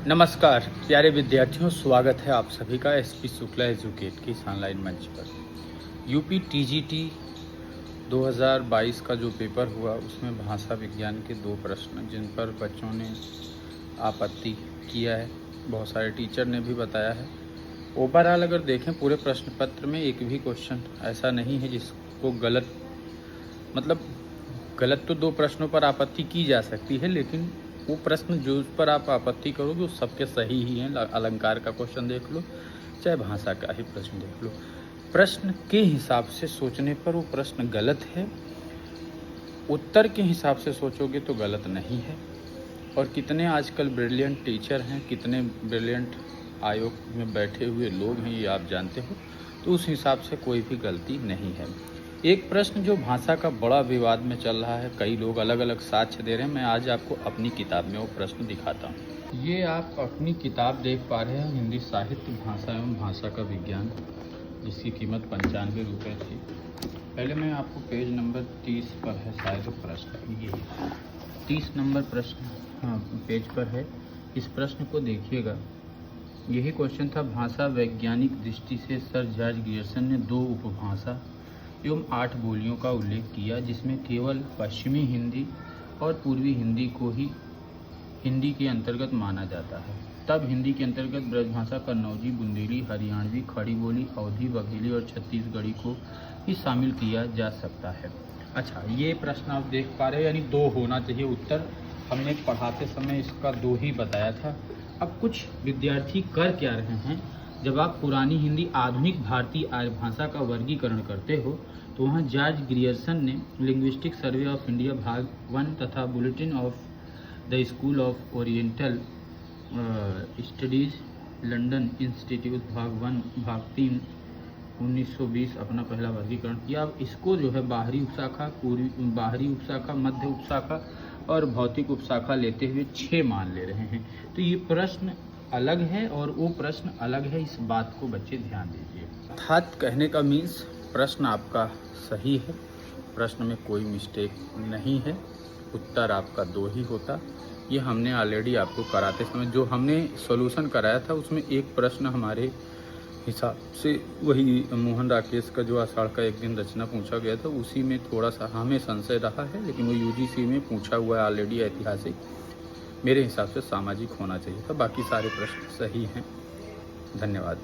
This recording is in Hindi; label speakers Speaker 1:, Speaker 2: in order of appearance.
Speaker 1: नमस्कार प्यारे विद्यार्थियों, स्वागत है आप सभी का एसपी शुक्ला एजुकेट की इस ऑनलाइन मंच पर। यूपी टीजीटी 2022 का जो पेपर हुआ उसमें भाषा विज्ञान के 2 प्रश्न जिन पर बच्चों ने आपत्ति किया है, बहुत सारे टीचर ने भी बताया है। ओवरऑल अगर देखें पूरे प्रश्न पत्र में एक भी क्वेश्चन ऐसा नहीं है जिसको गलत तो 2 प्रश्नों पर आपत्ति की जा सकती है, लेकिन वो प्रश्न जो उस पर आप आपत्ति करोगे वो सबके सही ही हैं। अलंकार का क्वेश्चन देख लो, चाहे भाषा का ही प्रश्न देख लो, प्रश्न के हिसाब से सोचने पर वो प्रश्न गलत है, उत्तर के हिसाब से सोचोगे तो गलत नहीं है। और कितने आजकल ब्रिलियंट टीचर हैं, कितने ब्रिलियंट आयोग में बैठे हुए लोग हैं, ये आप जानते हो, तो उस हिसाब से कोई भी गलती नहीं है। एक प्रश्न जो भाषा का बड़ा विवाद में चल रहा है, कई लोग अलग अलग साक्ष्य दे रहे हैं, मैं आज आपको अपनी किताब में वो प्रश्न दिखाता हूँ। ये आप अपनी किताब देख पा रहे हैं, हिंदी साहित्य भाषा एवं भाषा का विज्ञान, जिसकी कीमत 95 रुपये थी। पहले मैं आपको पेज नंबर 30 पर है शायद प्रश्न, ये 30 नंबर प्रश्न पेज पर है। इस प्रश्न को देखिएगा। यही क्वेश्चन था। भाषा वैज्ञानिक दृष्टि से सर जॉर्ज ग्रियर्सन ने 2 उपभाषा एवं 8 बोलियों का उल्लेख किया, जिसमें केवल पश्चिमी हिंदी और पूर्वी हिंदी को ही हिंदी के अंतर्गत माना जाता है। तब हिंदी के अंतर्गत ब्रजभाषा, कन्नौजी, बुंदेली, हरियाणवी, खड़ी बोली, अवधी, बघेली और छत्तीसगढ़ी को ही शामिल किया जा सकता है। अच्छा, ये प्रश्न आप देख पा रहे हैं, यानी 2 होना चाहिए उत्तर। हमने पढ़ाते समय इसका 2 ही बताया था। अब कुछ विद्यार्थी कर क्या रहे हैं, जब आप पुरानी हिंदी आधुनिक भारतीय आर्य भाषा का वर्गीकरण करते हो तो वहाँ जॉर्ज ग्रियर्सन ने लिंग्विस्टिक सर्वे ऑफ इंडिया भाग 1 तथा bulletin of the school of oriental studies London institute भाग 1 भाग 3 1920 अपना पहला वर्गीकरण किया। अब इसको जो है बाहरी उपशाखा, बाहरी उपशाखा, मध्य उपशाखा और भौतिक उपशाखा लेते हुए 6 मान ले रहे हैं। तो ये प्रश्न अलग है और वो प्रश्न अलग है, इस बात को बच्चे ध्यान दीजिए। अर्थात कहने का मीन्स प्रश्न आपका सही है, प्रश्न में कोई मिस्टेक नहीं है, उत्तर आपका 2 ही होता। ये हमने ऑलरेडी आपको कराते समय जो हमने सॉल्यूशन कराया था उसमें एक प्रश्न हमारे हिसाब से वही मोहन राकेश का जो आषाढ़ का एक दिन रचना पूछा गया था, उसी में थोड़ा सा हमें संशय रहा है, लेकिन वो यूजीसी में पूछा हुआ है ऑलरेडी ऐतिहासिक। मेरे हिसाब से सामाजिक होना चाहिए था, बाकी सारे प्रश्न सही हैं। धन्यवाद।